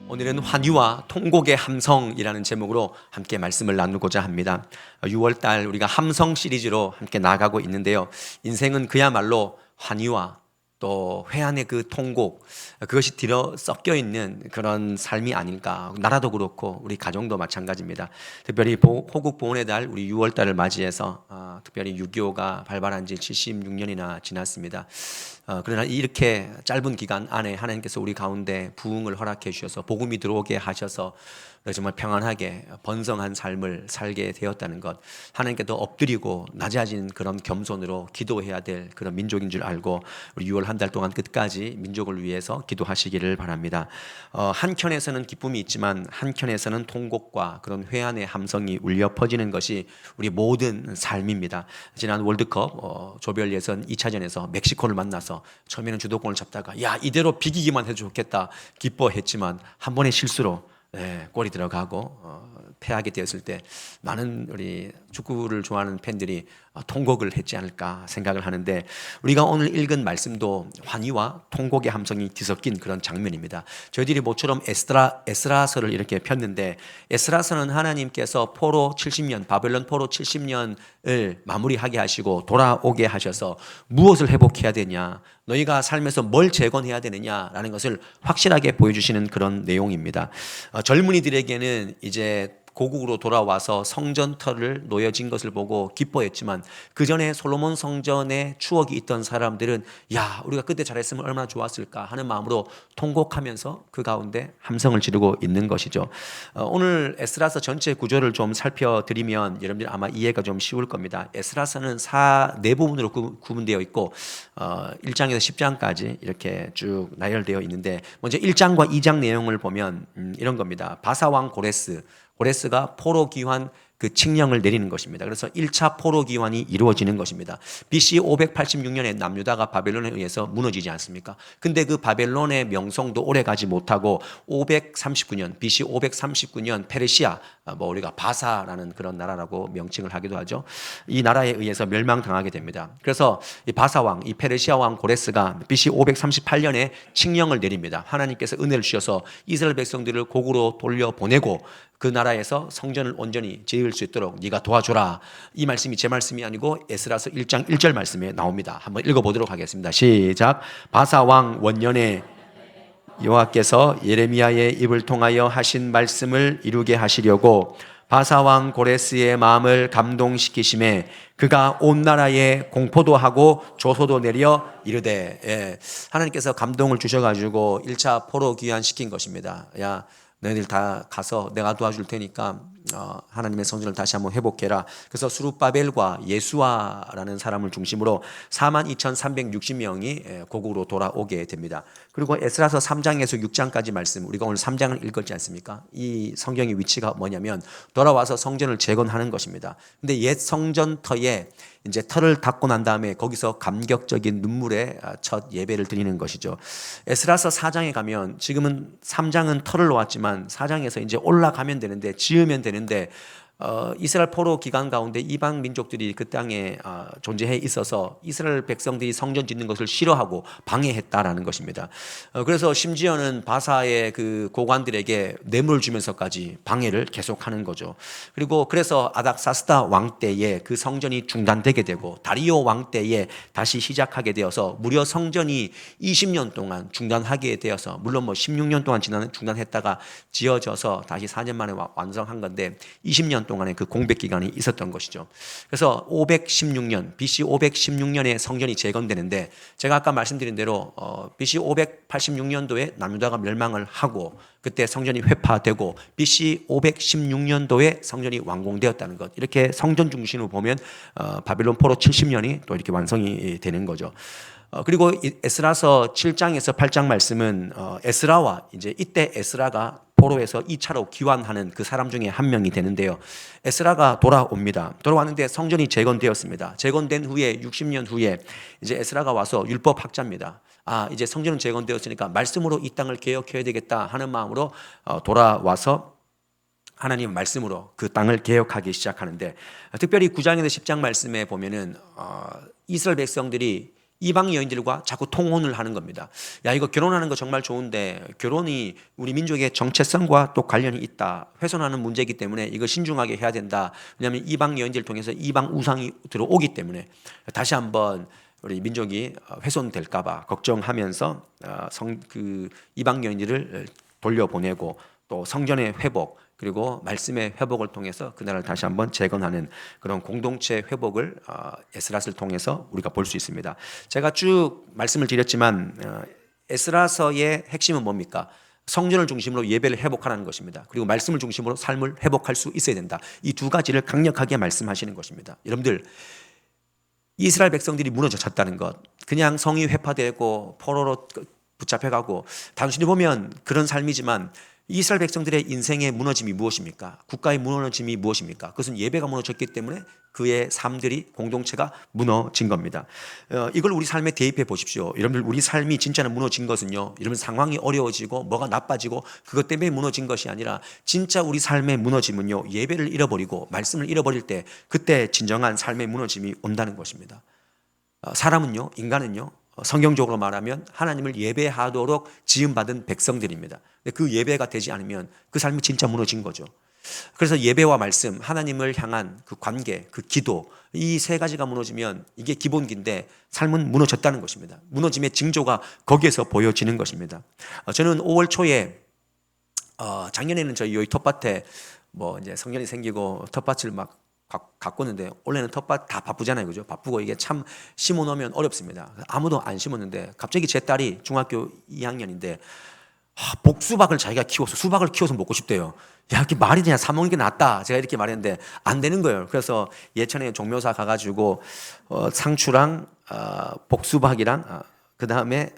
오늘은 환희와 통곡의 함성이라는 제목으로 함께 말씀을 나누고자 합니다. 6월달 우리가 함성 시리즈로 함께 나아가고 있는데요. 인생은 그야말로 환희와 또 회한의 그 통곡, 그것이 들어 섞여 있는 그런 삶이 아닐까. 나라도 그렇고 우리 가정도 마찬가지입니다. 특별히 호국 보훈의 달 우리 6월달을 맞이해서 특별히 6.25가 발발한 지 76년이나 지났습니다. 그러나 이렇게 짧은 기간 안에 하나님께서 우리 가운데 부흥을 허락해 주셔서 복음이 들어오게 하셔서 정말 평안하게 번성한 삶을 살게 되었다는 것, 하나님께 더 엎드리고 낮아진 그런 겸손으로 기도해야 될 그런 민족인 줄 알고 우리 6월 한 달 동안 끝까지 민족을 위해서 기도하시기를 바랍니다. 한켠에서는 기쁨이 있지만 한켠에서는 통곡과 그런 회한의 함성이 울려 퍼지는 것이 우리 모든 삶입니다. 지난 월드컵 조별 예선 2차전에서 멕시코를 만나서 처음에는 주도권을 잡다가 야 이대로 비기기만 해도 좋겠다 기뻐했지만 한 번의 실수로 골이 들어가고 패하게 되었을 때 많은 우리 축구를 좋아하는 팬들이 통곡을 했지 않을까 생각을 하는데, 우리가 오늘 읽은 말씀도 환희와 통곡의 함성이 뒤섞인 그런 장면입니다. 저희들이 모처럼 에스라서를 이렇게 폈는데, 에스라서는 하나님께서 포로 70년, 바벨론 포로 70년을 마무리하게 하시고 돌아오게 하셔서 무엇을 회복해야 되냐, 너희가 삶에서 뭘 재건해야 되느냐라는 것을 확실하게 보여주시는 그런 내용입니다. 젊은이들에게는 이제 고국으로 돌아와서 성전터를 놓여진 것을 보고 기뻐했지만, 그 전에 솔로몬 성전에 추억이 있던 사람들은 야 우리가 그때 잘했으면 얼마나 좋았을까 하는 마음으로 통곡하면서 그 가운데 함성을 지르고 있는 것이죠. 오늘 에스라서 전체 구조를 좀 살펴드리면 여러분들 아마 이해가 좀 쉬울 겁니다. 에스라서는 네 부분으로 구분되어 있고 1장에서 10장까지 이렇게 쭉 나열되어 있는데, 먼저 1장과 2장 내용을 보면 이런 겁니다. 바사왕 고레스가 포로 귀환 그 칙령을 내리는 것입니다. 그래서 1차 포로 귀환이 이루어지는 것입니다. BC 586년에 남유다가 바벨론에 의해서 무너지지 않습니까? 근데 그 바벨론의 명성도 오래 가지 못하고 539년 BC 539년 페르시아, 우리가 바사라는 그런 나라라고 명칭을 하기도 하죠. 이 나라에 의해서 멸망당하게 됩니다. 그래서 이 바사 왕, 이 페르시아 왕 고레스가 BC 538년에 칙령을 내립니다. 하나님께서 은혜를 주셔서 이스라엘 백성들을 고국으로 돌려보내고 그 나라에서 성전을 온전히 지을 수 있도록 네가 도와줘라. 이 말씀이 제 말씀이 아니고 에스라서 1장 1절 말씀에 나옵니다. 한번 읽어보도록 하겠습니다. 시작. 바사 왕 원년에 여호와께서 예레미야의 입을 통하여 하신 말씀을 이루게 하시려고 바사 왕 고레스의 마음을 감동시키심에 그가 온 나라에 공포도 하고 조소도 내려 이르되, 하나님께서 감동을 주셔가지고 1차 포로 귀환시킨 것입니다. 야 너희들 다 가서 내가 도와줄 테니까 하나님의 성전을 다시 한번 회복해라. 그래서 수룹바벨과 예수아라는 사람을 중심으로 42,360명이 고국으로 돌아오게 됩니다. 그리고 에스라서 3장에서 6장까지 말씀, 우리가 오늘 3장을 읽었지 않습니까? 이 성경의 위치가 뭐냐면 돌아와서 성전을 재건하는 것입니다. 근데 옛 성전터에 이제 터를 닦고 난 다음에 거기서 감격적인 눈물의 첫 예배를 드리는 것이죠. 에스라서 4장에 가면, 지금은 3장은 터를 놓았지만 4장에서 이제 올라가면 되는데, 지으면 되는데 이스라엘 포로 기간 가운데 이방 민족들이 그 땅에 존재해 있어서 이스라엘 백성들이 성전 짓는 것을 싫어하고 방해했다라는 것입니다. 그래서 심지어는 바사의 그 고관들에게 뇌물 주면서까지 방해를 계속하는 거죠. 그리고 그래서 아닥사스다 왕 때에 그 성전이 중단되게 되고 다리오 왕 때에 다시 시작하게 되어서 무려 성전이 20년 동안 중단하게 되어서, 물론 16년 동안 중단했다가 지어져서 다시 4년 만에 완성한 건데 20년 동안의 그 공백 기간이 있었던 것이죠. 그래서 516년 BC 516년에 성전이 재건되는데, 제가 아까 말씀드린 대로 BC 586년도에 남유다가 멸망을 하고 그때 성전이 회파되고 BC 516년도에 성전이 완공되었다는 것, 이렇게 성전 중심으로 보면 바빌론 포로 70년이 또 이렇게 완성이 되는 거죠. 그리고 에스라서 7장에서 8장 말씀은 에스라와 이제 이때 에스라가 포로에서 2차로 귀환하는 그 사람 중에 한 명이 되는데요. 에스라가 돌아옵니다. 돌아왔는데 성전이 재건되었습니다. 재건된 후에 60년 후에 이제 에스라가 와서 율법 학자입니다. 이제 성전은 재건되었으니까 말씀으로 이 땅을 개혁해야 되겠다 하는 마음으로 돌아와서 하나님 말씀으로 그 땅을 개혁하기 시작하는데, 특별히 9장에서 10장 말씀에 보면은 이스라엘 백성들이 이방 여인들과 자꾸 통혼을 하는 겁니다. 야, 이거 결혼하는 거 정말 좋은데 결혼이 우리 민족의 정체성과 또 관련이 있다. 훼손하는 문제이기 때문에 이거 신중하게 해야 된다. 왜냐하면 이방 여인들을 통해서 이방 우상이 들어오기 때문에 다시 한번 우리 민족이 훼손될까봐 걱정하면서 이방 여인들을 돌려보내고 또 성전의 회복 그리고 말씀의 회복을 통해서 그 나라를 다시 한번 재건하는 그런 공동체 회복을 에스라서를 통해서 우리가 볼 수 있습니다. 제가 쭉 말씀을 드렸지만 에스라서의 핵심은 뭡니까? 성전을 중심으로 예배를 회복하라는 것입니다. 그리고 말씀을 중심으로 삶을 회복할 수 있어야 된다. 이 두 가지를 강력하게 말씀하시는 것입니다. 여러분들, 이스라엘 백성들이 무너졌다는 것, 그냥 성이 회파되고 포로로 붙잡혀가고 단순히 보면 그런 삶이지만 이스라엘 백성들의 인생의 무너짐이 무엇입니까? 국가의 무너짐이 무엇입니까? 그것은 예배가 무너졌기 때문에 그의 삶들이 공동체가 무너진 겁니다. 이걸 우리 삶에 대입해 보십시오. 여러분들, 우리 삶이 진짜는 무너진 것은요, 여러분 상황이 어려워지고 뭐가 나빠지고 그것 때문에 무너진 것이 아니라 진짜 우리 삶의 무너짐은요, 예배를 잃어버리고 말씀을 잃어버릴 때 그때 진정한 삶의 무너짐이 온다는 것입니다. 사람은요, 인간은요, 성경적으로 말하면 하나님을 예배하도록 지음받은 백성들입니다. 근데 그 예배가 되지 않으면 그 삶이 진짜 무너진 거죠. 그래서 예배와 말씀, 하나님을 향한 그 관계, 그 기도, 이 세 가지가 무너지면 이게 기본기인데 삶은 무너졌다는 것입니다. 무너짐의 징조가 거기에서 보여지는 것입니다. 저는 5월 초에 작년에는 저희 여기 텃밭에 이제 성전이 생기고 텃밭을 막 가꾸는데, 원래는 텃밭 다 바쁘잖아요, 그죠? 바쁘고 이게 참 심어 놓으면 어렵습니다. 아무도 안 심었는데 갑자기 제 딸이 중학교 2학년인데 복수박을 자기가 키워서 수박을 키워서 먹고 싶대요. 야, 그게 말이 되냐? 사 먹는 게 낫다. 제가 이렇게 말했는데 안 되는 거예요. 그래서 예천에 종묘사 가가지고 상추랑 복수박이랑 그 다음에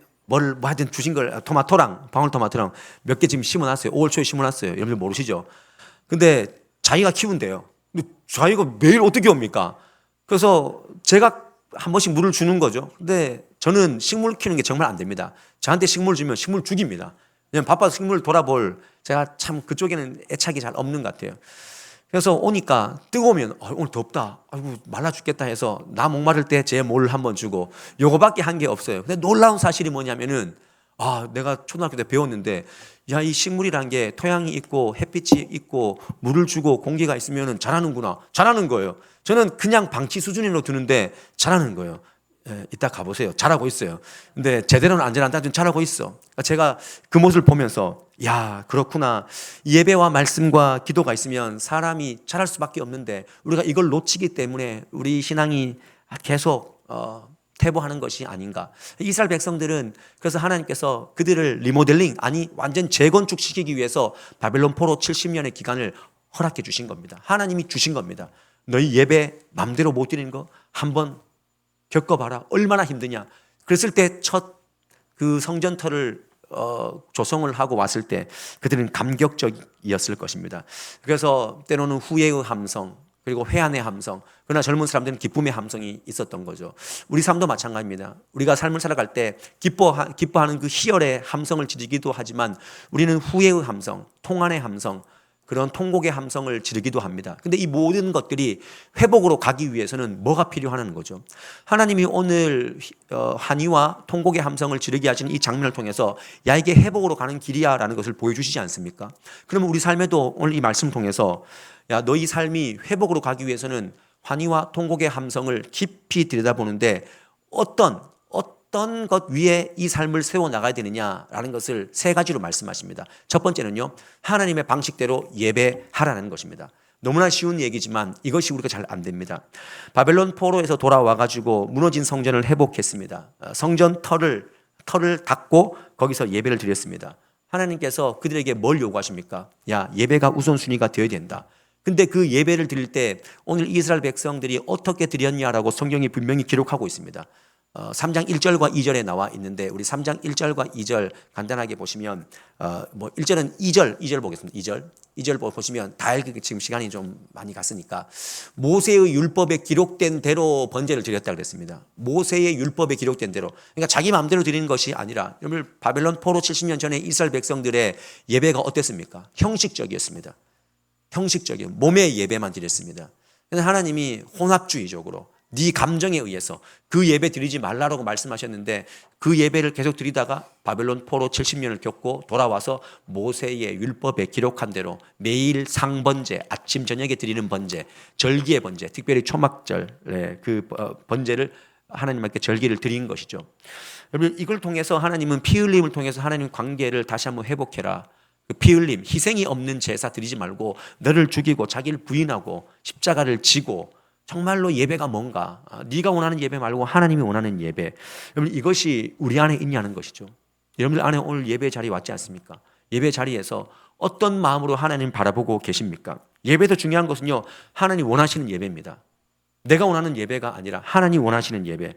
하여튼 주신 걸 토마토랑 방울토마토랑 몇 개 지금 심어놨어요. 5월 초에 심어놨어요. 여러분들 모르시죠? 근데 자기가 키운대요. 근데 자기가 매일 어떻게 옵니까? 그래서 제가 한 번씩 물을 주는 거죠. 근데 저는 식물 키우는 게 정말 안 됩니다. 저한테 식물 주면 식물 죽입니다. 왜냐면 바빠서 식물 돌아볼 제가 참 그쪽에는 애착이 잘 없는 것 같아요. 그래서 오니까 뜨거우면 오늘 덥다, 아이고 말라 죽겠다 해서 나 목마를 때 제 뭘 한번 주고 요거밖에 한 게 없어요. 근데 놀라운 사실이 뭐냐면은 내가 초등학교 때 배웠는데, 야, 이 식물이란 게 토양이 있고 햇빛이 있고 물을 주고 공기가 있으면 자라는구나. 자라는 거예요. 저는 그냥 방치 수준으로 두는데 자라는 거예요. 이따 가보세요. 잘하고 있어요. 근데 제대로는 안 자란다. 좀 잘하고 있어. 제가 그 모습을 보면서, 야, 그렇구나. 예배와 말씀과 기도가 있으면 사람이 자랄 수밖에 없는데 우리가 이걸 놓치기 때문에 우리 신앙이 계속 퇴보하는 것이 아닌가. 이스라엘 백성들은 그래서 하나님께서 그들을 리모델링, 완전 재건축시키기 위해서 바벨론 포로 70년의 기간을 허락해 주신 겁니다. 하나님이 주신 겁니다. 너희 예배 맘대로 못 드리는 거 한번 겪어봐라. 얼마나 힘드냐. 그랬을 때 첫 그 성전터를 조성을 하고 왔을 때 그들은 감격적이었을 것입니다. 그래서 때로는 후회의 함성, 그리고 회한의 함성, 그러나 젊은 사람들은 기쁨의 함성이 있었던 거죠. 우리 삶도 마찬가지입니다. 우리가 삶을 살아갈 때 기뻐하는 그 희열의 함성을 지르기도 하지만 우리는 후회의 함성, 통한의 함성, 그런 통곡의 함성을 지르기도 합니다. 근데 이 모든 것들이 회복으로 가기 위해서는 뭐가 필요하는 거죠? 하나님이 오늘 한이와 통곡의 함성을 지르게 하시는 이 장면을 통해서 야, 이게 회복으로 가는 길이야 라는 것을 보여주시지 않습니까? 그러면 우리 삶에도 오늘 이 말씀을 통해서 야, 너희 삶이 회복으로 가기 위해서는 환희와 통곡의 함성을 깊이 들여다보는데 어떤 것 위에 이 삶을 세워나가야 되느냐라는 것을 세 가지로 말씀하십니다. 첫 번째는요, 하나님의 방식대로 예배하라는 것입니다. 너무나 쉬운 얘기지만 이것이 우리가 잘 안 됩니다. 바벨론 포로에서 돌아와가지고 무너진 성전을 회복했습니다. 성전 터를 닫고 거기서 예배를 드렸습니다. 하나님께서 그들에게 뭘 요구하십니까? 야, 예배가 우선순위가 되어야 된다. 근데 그 예배를 드릴 때 오늘 이스라엘 백성들이 어떻게 드렸냐라고 성경이 분명히 기록하고 있습니다. 3장 1절과 2절에 나와 있는데 우리 3장 1절과 2절 간단하게 보시면 1절은 2절 보겠습니다. 2절 보시면 다 읽기 지금 시간이 좀 많이 갔으니까 모세의 율법에 기록된 대로 번제를 드렸다 그랬습니다. 모세의 율법에 기록된 대로. 그러니까 자기 마음대로 드리는 것이 아니라 여러분 바벨론 포로 70년 전에 이스라엘 백성들의 예배가 어땠습니까? 형식적이었습니다. 형식적인 몸의 예배만 드렸습니다. 그런데 하나님이 혼합주의적으로 네 감정에 의해서 그 예배 드리지 말라고 말씀하셨는데 그 예배를 계속 드리다가 바벨론 포로 70년을 겪고 돌아와서 모세의 율법에 기록한 대로 매일 상번제, 아침 저녁에 드리는 번제, 절기의 번제, 특별히 초막절 그 번제를 하나님께 절기를 드린 것이죠. 여러분, 이걸 통해서 하나님은 피 흘림을 통해서 하나님 관계를 다시 한번 회복해라. 그 피 흘림, 희생이 없는 제사 드리지 말고 너를 죽이고 자기를 부인하고 십자가를 지고 정말로 예배가 뭔가, 네가 원하는 예배 말고 하나님이 원하는 예배. 여러분, 이것이 우리 안에 있냐는 것이죠. 여러분들 안에 오늘 예배 자리에 왔지 않습니까? 예배 자리에서 어떤 마음으로 하나님 바라보고 계십니까? 예배도 중요한 것은요, 하나님 원하시는 예배입니다. 내가 원하는 예배가 아니라 하나님 원하시는 예배.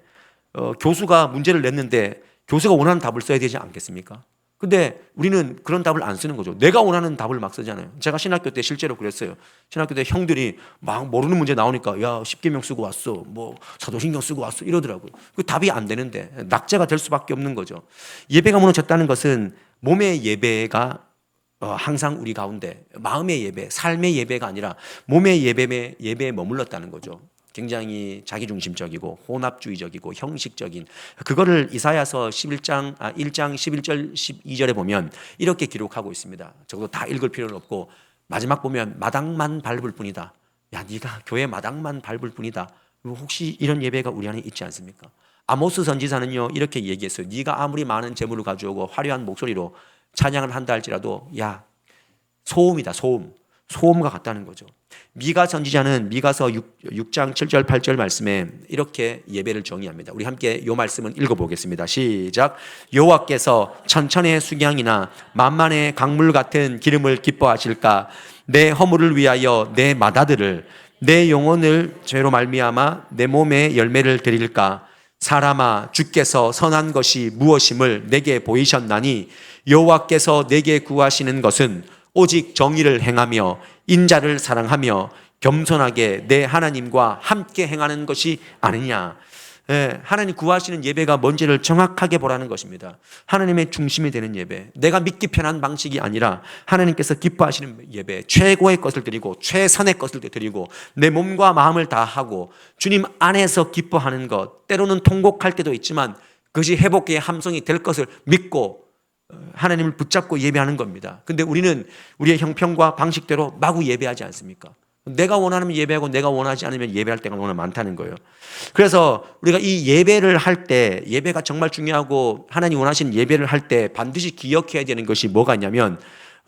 교수가 문제를 냈는데 교수가 원하는 답을 써야 되지 않겠습니까? 근데 우리는 그런 답을 안 쓰는 거죠. 내가 원하는 답을 막 쓰잖아요. 제가 신학교 때 실제로 그랬어요. 신학교 때 형들이 막 모르는 문제 나오니까 야, 십계명 쓰고 왔어. 뭐 사도신경 쓰고 왔어. 이러더라고요. 그 답이 안 되는데 낙제가 될 수밖에 없는 거죠. 예배가 무너졌다는 것은 몸의 예배가 항상 우리 가운데 마음의 예배, 삶의 예배가 아니라 몸의 예배에 머물렀다는 거죠. 굉장히 자기중심적이고 혼합주의적이고 형식적인 그거를 이사야서 1장 11절 12절에 보면 이렇게 기록하고 있습니다. 적어도 다 읽을 필요는 없고 마지막 보면 마당만 밟을 뿐이다. 야, 네가 교회 마당만 밟을 뿐이다. 혹시 이런 예배가 우리 안에 있지 않습니까? 아모스 선지자는요 이렇게 얘기했어요. 네가 아무리 많은 재물을 가져오고 화려한 목소리로 찬양을 한다 할지라도 야, 소음이다. 소음과 같다는 거죠. 미가 선지자는 미가서 6장 7절 8절 말씀에 이렇게 예배를 정의합니다. 우리 함께 이 말씀은 읽어보겠습니다. 시작. 여호와께서 천천의 수경이나 만만의 강물 같은 기름을 기뻐하실까? 내 허물을 위하여 내 맏아들을 내 영혼을 죄로 말미암아 내 몸에 열매를 드릴까? 사람아, 주께서 선한 것이 무엇임을 내게 보이셨나니 여호와께서 내게 구하시는 것은 오직 정의를 행하며 인자를 사랑하며 겸손하게 내 하나님과 함께 행하는 것이 아니냐. 하나님 구하시는 예배가 뭔지를 정확하게 보라는 것입니다. 하나님의 중심이 되는 예배, 내가 믿기 편한 방식이 아니라 하나님께서 기뻐하시는 예배, 최고의 것을 드리고 최선의 것을 드리고 내 몸과 마음을 다하고 주님 안에서 기뻐하는 것, 때로는 통곡할 때도 있지만 그것이 회복의 함성이 될 것을 믿고 하나님을 붙잡고 예배하는 겁니다. 근데 우리는 우리의 형편과 방식대로 마구 예배하지 않습니까? 내가 원하면 예배하고 내가 원하지 않으면 예배할 때가 너무나 많다는 거예요. 그래서 우리가 이 예배를 할 때, 예배가 정말 중요하고 하나님 원하시는 예배를 할 때 반드시 기억해야 되는 것이 뭐가 있냐면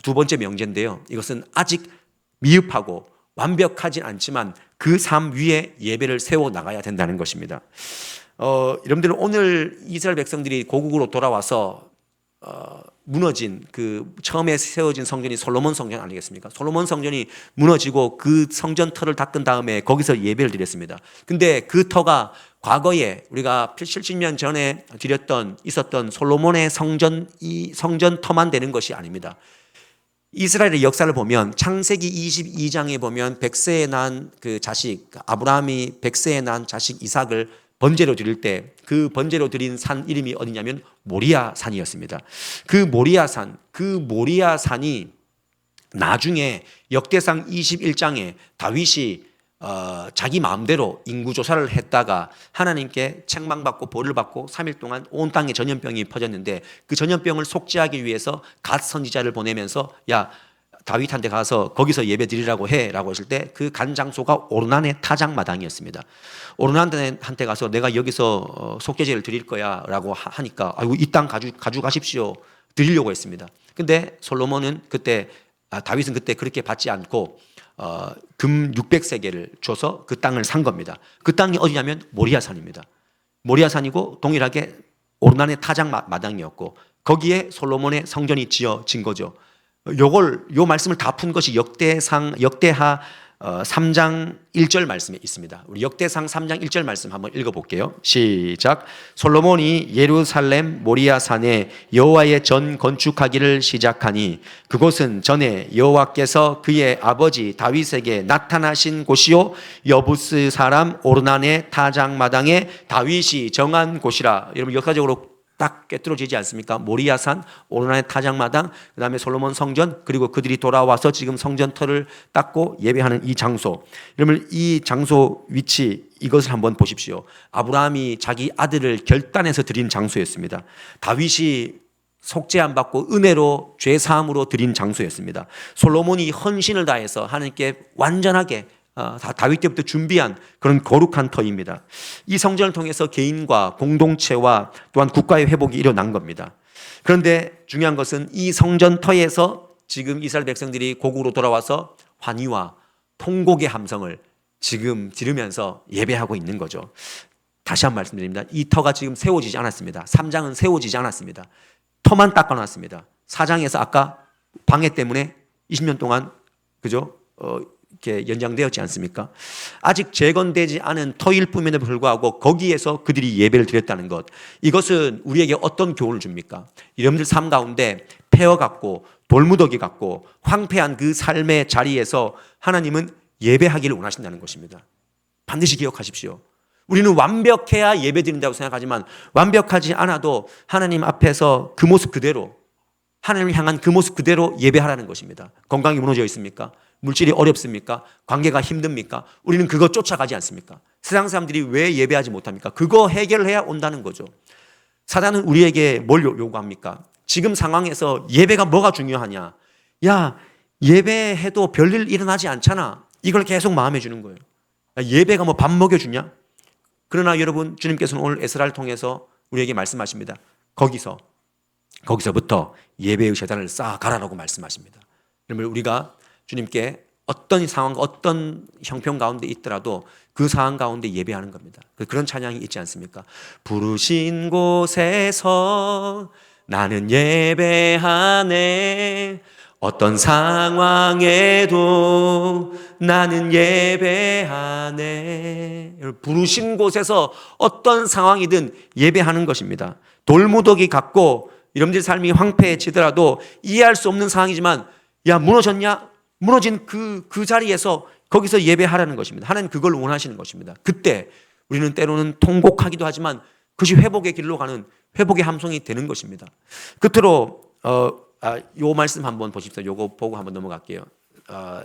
두 번째 명제인데요. 이것은 아직 미흡하고 완벽하진 않지만 그 삶 위에 예배를 세워 나가야 된다는 것입니다. 여러분들은 오늘 이스라엘 백성들이 고국으로 돌아와서 무너진 그 처음에 세워진 성전이 솔로몬 성전 아니겠습니까? 솔로몬 성전이 무너지고 그 성전 터를 닦은 다음에 거기서 예배를 드렸습니다. 근데 그 터가 과거에 우리가 70년 전에 있었던 솔로몬의 이 성전 터만 되는 것이 아닙니다. 이스라엘의 역사를 보면 창세기 22장에 보면 백세에 난 그 자식 아브라함이 백세에 난 자식 이삭을 번제로 드릴 때 그 번제로 드린 산 이름이 어디냐면 모리아 산이었습니다. 그 모리아 산이 나중에 역대상 21장에 다윗이 자기 마음대로 인구조사를 했다가 하나님께 책망받고 벌을 받고 3일 동안 온 땅에 전염병이 퍼졌는데 그 전염병을 속죄하기 위해서 갓 선지자를 보내면서 야, 다윗한테 가서 거기서 예배 드리라고 해라고 했을 때 그 간 장소가 오르난의 타작마당이었습니다. 오르난한테 가서 내가 여기서 속죄제를 드릴 거야 라고 하니까 아이고 이 땅 가져가십시오 드리려고 했습니다. 근데 솔로몬은 다윗은 그때 그렇게 받지 않고 금 600세겔을 줘서 그 땅을 산 겁니다. 그 땅이 어디냐면 모리아산입니다. 모리아산이고 동일하게 오르난의 타작마당이었고 거기에 솔로몬의 성전이 지어진 거죠. 요 말씀을 다 푼 것이 역대하 3장 1절 말씀에 있습니다. 우리 역대상 3장 1절 말씀 한번 읽어볼게요. 시작. 솔로몬이 예루살렘 모리아산에 여호와의 전 건축하기를 시작하니 그곳은 전에 여호와께서 그의 아버지 다윗에게 나타나신 곳이요 여부스 사람 오르난의 타작마당에 다윗이 정한 곳이라. 여러분 역사적으로 딱 꿰뚫어지지 않습니까? 모리아산, 오르난의 타작마당, 그 다음에 솔로몬 성전, 그리고 그들이 돌아와서 지금 성전 터를 닦고 예배하는 이 장소. 여러분, 이 장소 위치, 이것을 한번 보십시오. 아브라함이 자기 아들을 결단해서 드린 장소였습니다. 다윗이 속죄 안 받고 은혜로 죄 사함으로 드린 장소였습니다. 솔로몬이 헌신을 다해서 하나님께 완전하게 다윗 때부터 준비한 그런 거룩한 터입니다. 이 성전을 통해서 개인과 공동체와 또한 국가의 회복이 일어난 겁니다. 그런데 중요한 것은 이 성전 터에서 지금 이스라엘 백성들이 고국으로 돌아와서 환희와 통곡의 함성을 지금 지르면서 예배하고 있는 거죠. 다시 한 번 말씀드립니다. 이 터가 지금 세워지지 않았습니다. 3장은 세워지지 않았습니다. 터만 닦아놨습니다. 4장에서 아까 방해 때문에 20년 동안 그죠? 이렇게 연장되었지 않습니까? 아직 재건되지 않은 터일 뿐에도 불구하고 거기에서 그들이 예배를 드렸다는 것, 이것은 우리에게 어떤 교훈을 줍니까? 여러분들 삶 가운데 폐허 같고 돌무더기 같고 황폐한 그 삶의 자리에서 하나님은 예배하기를 원하신다는 것입니다. 반드시 기억하십시오. 우리는 완벽해야 예배 드린다고 생각하지만 완벽하지 않아도 하나님 앞에서 그 모습 그대로, 하나님을 향한 그 모습 그대로 예배하라는 것입니다. 건강이 무너져 있습니까? 물질이 어렵습니까? 관계가 힘듭니까? 우리는 그거 쫓아가지 않습니까? 세상 사람들이 왜 예배하지 못합니까? 그거 해결을 해야 온다는 거죠. 사단은 우리에게 뭘 요구합니까? 지금 상황에서 예배가 뭐가 중요하냐? 야, 예배해도 별일 일어나지 않잖아. 이걸 계속 마음에 주는 거예요. 예배가 뭐 밥 먹여주냐? 그러나 여러분, 주님께서는 오늘 에스라를 통해서 우리에게 말씀하십니다. 거기서부터 예배의 제단을 쌓아가라라고 말씀하십니다. 그러면 우리가 주님께 어떤 상황, 어떤 형편 가운데 있더라도 그 상황 가운데 예배하는 겁니다. 그런 찬양이 있지 않습니까? 부르신 곳에서 나는 예배하네. 어떤 상황에도 나는 예배하네. 부르신 곳에서 어떤 상황이든 예배하는 것입니다. 돌무더기 같고 여러분들 삶이 황폐해지더라도 이해할 수 없는 상황이지만, 야, 무너졌냐? 무너진 그 자리에서 거기서 예배하라는 것입니다. 하나님 그걸 원하시는 것입니다. 그때 우리는 때로는 통곡하기도 하지만 그것이 회복의 길로 가는 회복의 함성이 되는 것입니다. 끝으로 요 말씀 한번 보십시오. 요거 보고 한번 넘어갈게요.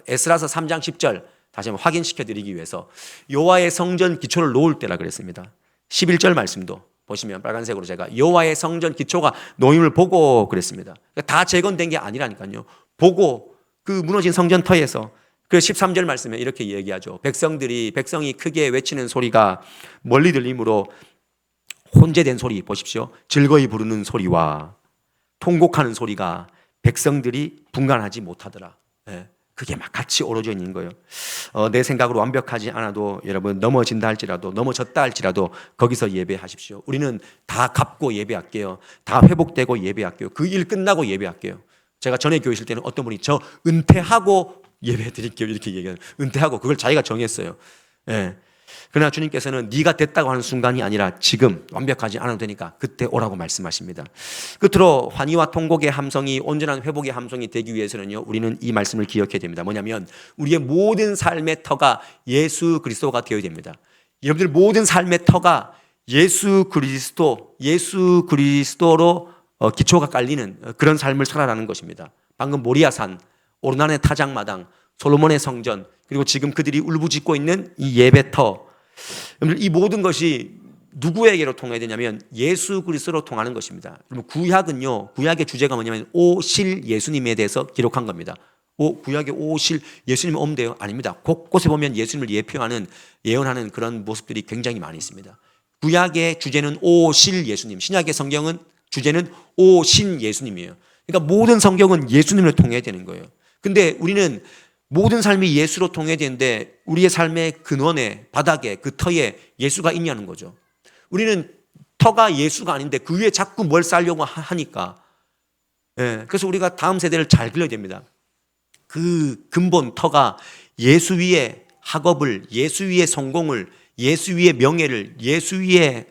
에스라서 3장 10절 다시 한번 확인시켜 드리기 위해서 여호와의 성전 기초를 놓을 때라 그랬습니다. 11절 말씀도 보시면 빨간색으로 제가 여호와의 성전 기초가 놓임을 보고 그랬습니다. 다 재건된 게 아니라니까요. 보고 그 무너진 성전 터에서 그 13절 말씀에 이렇게 얘기하죠. 백성이 크게 외치는 소리가 멀리 들리므로 혼재된 소리 보십시오. 즐거이 부르는 소리와 통곡하는 소리가 백성들이 분간하지 못하더라. 그게 막 같이 어우러져 있는 거예요. 내 생각으로 완벽하지 않아도 여러분 넘어진다 할지라도 넘어졌다 할지라도 거기서 예배하십시오. 우리는 다 갚고 예배할게요. 다 회복되고 예배할게요. 그 일 끝나고 예배할게요. 제가 전에 교회 있을 때는 어떤 분이 저 은퇴하고 예배 드릴게요 이렇게 얘기해요. 은퇴하고 그걸 자기가 정했어요. 그러나 주님께서는 네가 됐다고 하는 순간이 아니라 지금 완벽하지 않아도 되니까 그때 오라고 말씀하십니다. 끝으로 환희와 통곡의 함성이 온전한 회복의 함성이 되기 위해서는요, 우리는 이 말씀을 기억해야 됩니다. 뭐냐면 우리의 모든 삶의 터가 예수 그리스도가 되어야 됩니다. 여러분들 모든 삶의 터가 예수 그리스도로 기초가 깔리는 그런 삶을 살아가는 것입니다. 방금 모리아산, 오르난의 타작마당, 솔로몬의 성전, 그리고 지금 그들이 울부짖고 있는 이 예배터, 이 모든 것이 누구에게로 통해야 되냐면 예수 그리스도로 통하는 것입니다. 그러면 구약은요, 구약의 주제가 뭐냐면 오실 예수님에 대해서 기록한 겁니다. 구약에 오실 예수님 오면 아닙니다. 곳곳에 보면 예수님을 예언하는 그런 모습들이 굉장히 많이 있습니다. 구약의 주제는 오실 예수님, 신약의 성경은 주제는 오신 예수님이에요. 그러니까 모든 성경은 예수님을 통해야 되는 거예요. 근데 우리는 모든 삶이 예수로 통해야 되는데 우리의 삶의 근원에, 바닥에, 그 터에 예수가 있냐는 거죠. 우리는 터가 예수가 아닌데 그 위에 자꾸 뭘 쌓으려고 하니까. 그래서 우리가 다음 세대를 잘 길러야 됩니다. 그 근본 터가 예수 위에 학업을, 예수 위에 성공을, 예수 위에 명예를, 예수 위에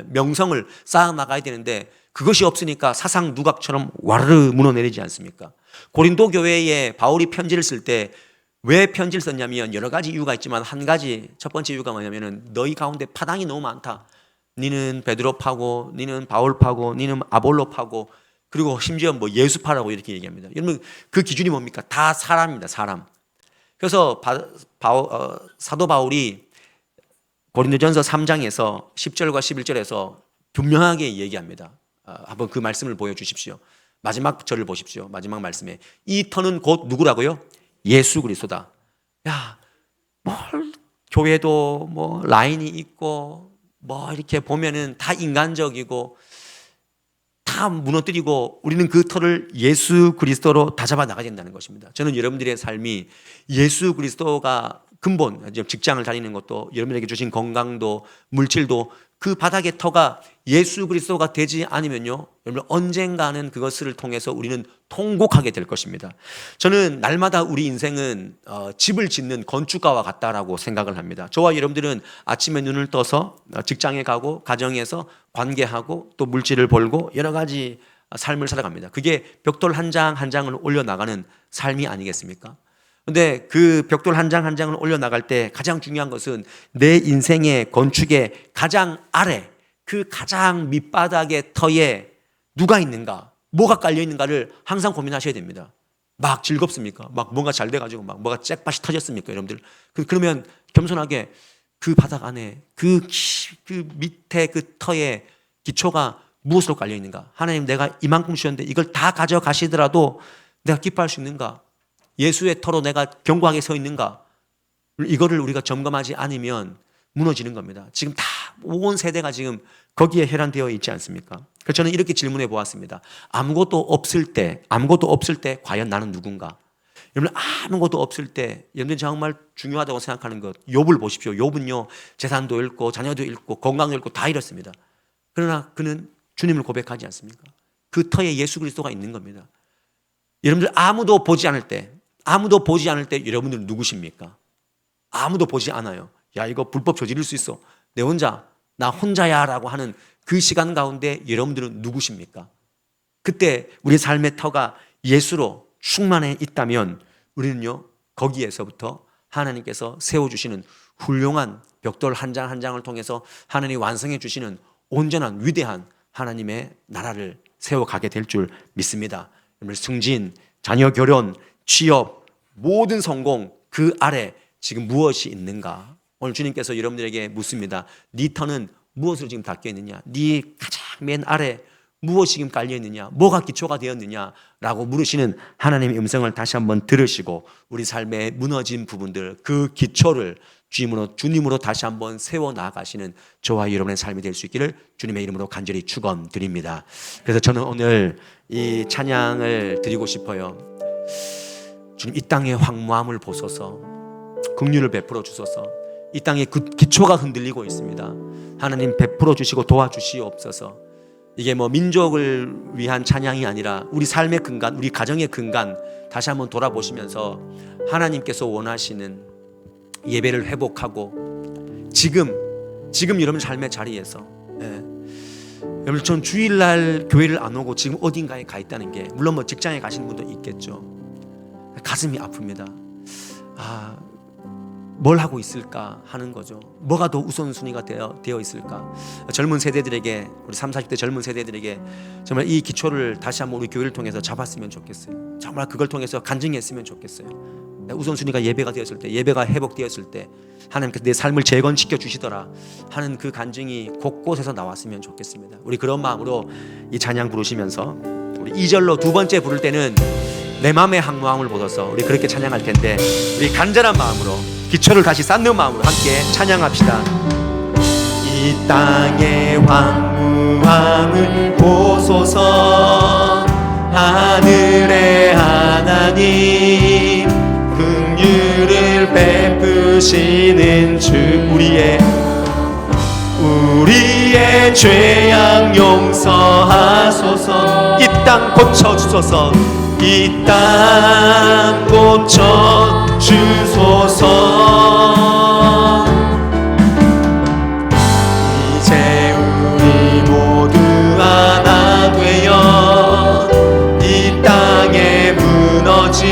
명성을 쌓아나가야 되는데 그것이 없으니까 사상 누각처럼 와르르 무너내리지 않습니까? 고린도 교회에 바울이 편지를 쓸 때 왜 편지를 썼냐면 여러 가지 이유가 있지만 한 가지, 첫 번째 이유가 뭐냐면 너희 가운데 파당이 너무 많다. 니는 베드로 파고, 니는 바울 파고, 니는 아볼로 파고, 그리고 심지어 뭐 예수 파라고 이렇게 얘기합니다. 여러분 그 기준이 뭡니까? 다 사람입니다. 사람. 그래서 사도 바울이 고린도전서 3장에서 10절과 11절에서 분명하게 얘기합니다. 한번 그 말씀을 보여주십시오. 마지막 절을 보십시오. 마지막 말씀에 이 터는 곧 누구라고요? 예수 그리스도다. 야, 뭘 교회도 뭐 라인이 있고 뭐 이렇게 보면은 다 인간적이고 다 무너뜨리고 우리는 그 터를 예수 그리스도로 다잡아 나가야 된다는 것입니다. 저는 여러분들의 삶이 예수 그리스도가 근본, 직장을 다니는 것도 여러분에게 주신 건강도 물질도 그 바닥의 터가 예수 그리스도가 되지 않으면요, 여러분 언젠가는 그것을 통해서 우리는 통곡하게 될 것입니다. 저는 날마다 우리 인생은 집을 짓는 건축가와 같다라고 생각을 합니다. 저와 여러분들은 아침에 눈을 떠서 직장에 가고 가정에서 관계하고 또 물질을 벌고 여러 가지 삶을 살아갑니다. 그게 벽돌 한 장 한 장을 올려나가는 삶이 아니겠습니까? 근데 그 벽돌 한 장 한 장을 올려나갈 때 가장 중요한 것은 내 인생의 건축의 가장 아래, 그 가장 밑바닥의 터에 누가 있는가, 뭐가 깔려있는가를 항상 고민하셔야 됩니다. 막 즐겁습니까? 막 뭔가 잘 돼가지고 막 뭐가 잭팟이 터졌습니까? 여러분들. 그러면 겸손하게 그 바닥 안에 그 밑에 그 터에 기초가 무엇으로 깔려있는가? 하나님, 내가 이만큼 주셨는데 이걸 다 가져가시더라도 내가 기뻐할 수 있는가? 예수의 터로 내가 견고하게 서 있는가? 이거를 우리가 점검하지 않으면 무너지는 겁니다. 지금 다 온 세대가 지금 거기에 혈안되어 있지 않습니까? 그래서 저는 이렇게 질문해 보았습니다. 아무것도 없을 때 과연 나는 누군가? 여러분, 아무것도 없을 때 여러분 정말 중요하다고 생각하는 것, 욥을 보십시오. 욥은요, 재산도 잃고 자녀도 잃고 건강도 잃고 다 잃었습니다. 그러나 그는 주님을 고백하지 않습니까? 그 터에 예수 그리스도가 있는 겁니다. 여러분들 아무도 보지 않을 때 여러분들 누구십니까? 아무도 보지 않아요. 야, 이거 불법 저지를 수 있어. 나 혼자야 라고 하는 그 시간 가운데 여러분들은 누구십니까? 그때 우리 삶의 터가 예수로 충만해 있다면 우리는요, 거기에서부터 하나님께서 세워주시는 훌륭한 벽돌 한 장 한 장을 통해서 하나님이 완성해 주시는 온전한 위대한 하나님의 나라를 세워가게 될 줄 믿습니다. 승진, 자녀 결혼, 취업, 모든 성공, 그 아래 지금 무엇이 있는가? 오늘 주님께서 여러분들에게 묻습니다. 네 터는 무엇으로 지금 닦여 있느냐? 네 가장 맨 아래 무엇이 지금 깔려 있느냐? 뭐가 기초가 되었느냐? 라고 물으시는 하나님의 음성을 다시 한번 들으시고 우리 삶의 무너진 부분들, 그 기초를 주님으로 다시 한번 세워 나가시는 저와 여러분의 삶이 될 수 있기를 주님의 이름으로 간절히 축원드립니다. 그래서 저는 오늘 이 찬양을 드리고 싶어요. 주님, 이 땅의 황무함을 보소서, 긍휼을 베풀어 주소서. 이 땅의 그 기초가 흔들리고 있습니다. 하나님 베풀어 주시고 도와주시옵소서. 이게 뭐 민족을 위한 찬양이 아니라 우리 삶의 근간, 우리 가정의 근간 다시 한번 돌아보시면서 하나님께서 원하시는 예배를 회복하고 지금 여러분 삶의 자리에서, 여러분 전 주일날 교회를 안 오고 지금 어딘가에 가 있다는 게, 물론 뭐 직장에 가시는 분도 있겠죠. 가슴이 아픕니다. 뭘 하고 있을까 하는 거죠. 뭐가 더 우선순위가 되어 있을까? 젊은 세대들에게, 우리 30, 40대 젊은 세대들에게 정말 이 기초를 다시 한번 우리 교회를 통해서 잡았으면 좋겠어요. 정말 그걸 통해서 간증했으면 좋겠어요. 우선순위가 예배가 되었을 때, 예배가 회복되었을 때 하나님께서 내 삶을 재건시켜 주시더라 하는 그 간증이 곳곳에서 나왔으면 좋겠습니다. 우리 그런 마음으로 이 찬양 부르시면서 우리 2절로 두 번째 부를 때는 내 마음의 항무함을 보소서, 우리 그렇게 찬양할 텐데 우리 간절한 마음으로 기초를 다시 쌓는 마음으로 함께 찬양합시다. 이 땅의 황무함을 보소서, 하늘의 하나님 긍휼을 베푸시는 주, 우리의 죄악 용서하소서. 이 땅 고쳐주소서, 이 땅 고쳐주소서. 이제 우리 모두 하나 되어 이 땅에 무너진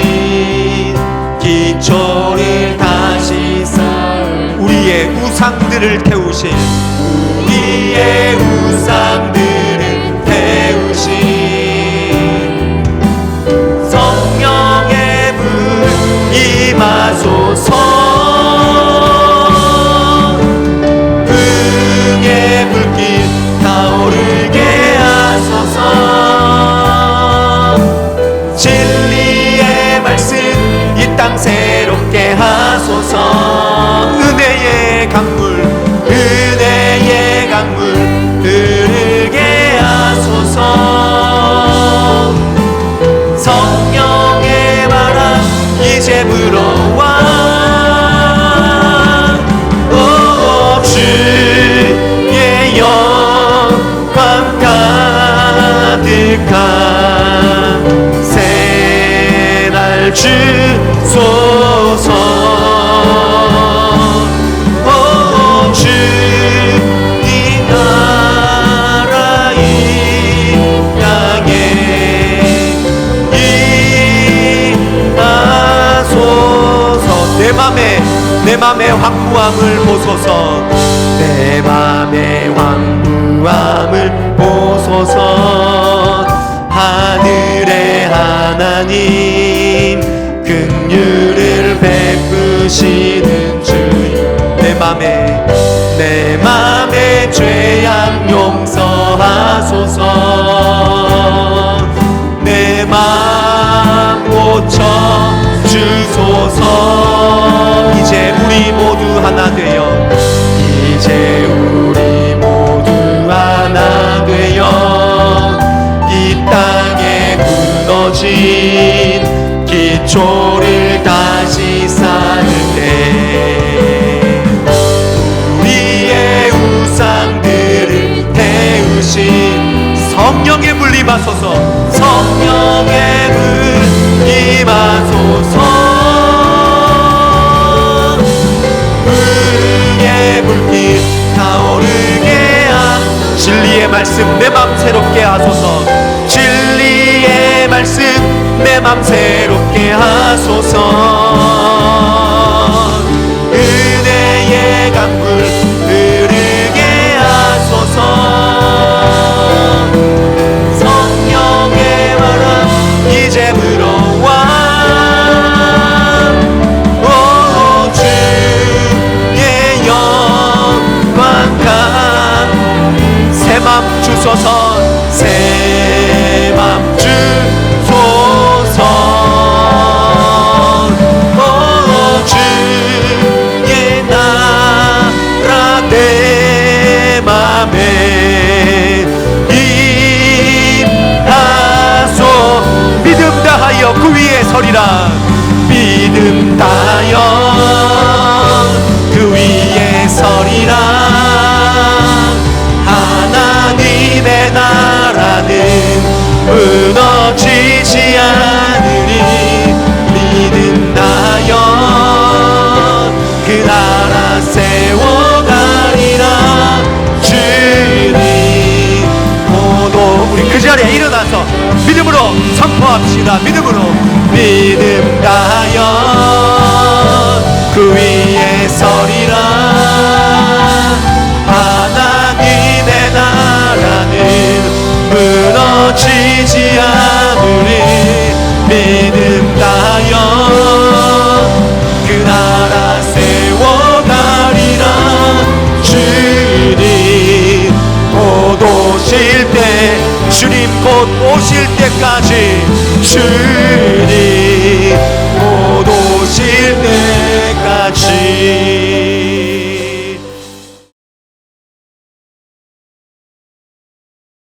기초를 다시 쌓을, 우리의 우상들을 태우신, 우리의 우리의 우상들을 태우신 성령의 불 임하소서. 불의 불길 타오르게 하소서. 진리의 말씀 이 땅 새롭게 하소서. 은혜의 강물 흐르게 하소서. 성령의 바람 이제 불어와. 주의 영광 가득한 새날 주소서. 내 맘의 황무함을 보소서. 내 맘의 황무함을 보소서. 하늘의 하나님 긍휼을 베푸시는 주여. 내 맘의 죄악 용서하소서. 내 맘 고쳐 주소서. 이제 우리 모두 하나 되어 이제 우리 모두 하나 되어 이 땅에 무너진 기초를 다시 쌓는데 우리의 우상들을 태우신 성령의 불 임하소서. 성령의 불 임하소서. 불길 타오르게 진리의 말씀 내 맘 새롭게 하소서. 진리의 말씀 내 맘 새롭게 하소서. 은혜의 강물 흐르게 하소서. 성령의 바람 이제 불어와. 새맘 주소서. 새맘 주소서. 주의 나라 내 맘에 임하소. 믿음 다하여 그 위에 서리라. 믿음 다하여 그 위에 서리라. 하나님의 나라는 무너지지 않으리. 믿음하여 그 나라 세워가리라. 주님 모두 우리 그 자리에 일어나서 믿음으로 선포합시다. 믿음 다하여 그 위에 서리라. 하나님의 나라는 무너지지 않으리. 믿음 다하여 그 나라 세워가리라. 주님 곧 오실 때 주님 곧 오실 때까지 주님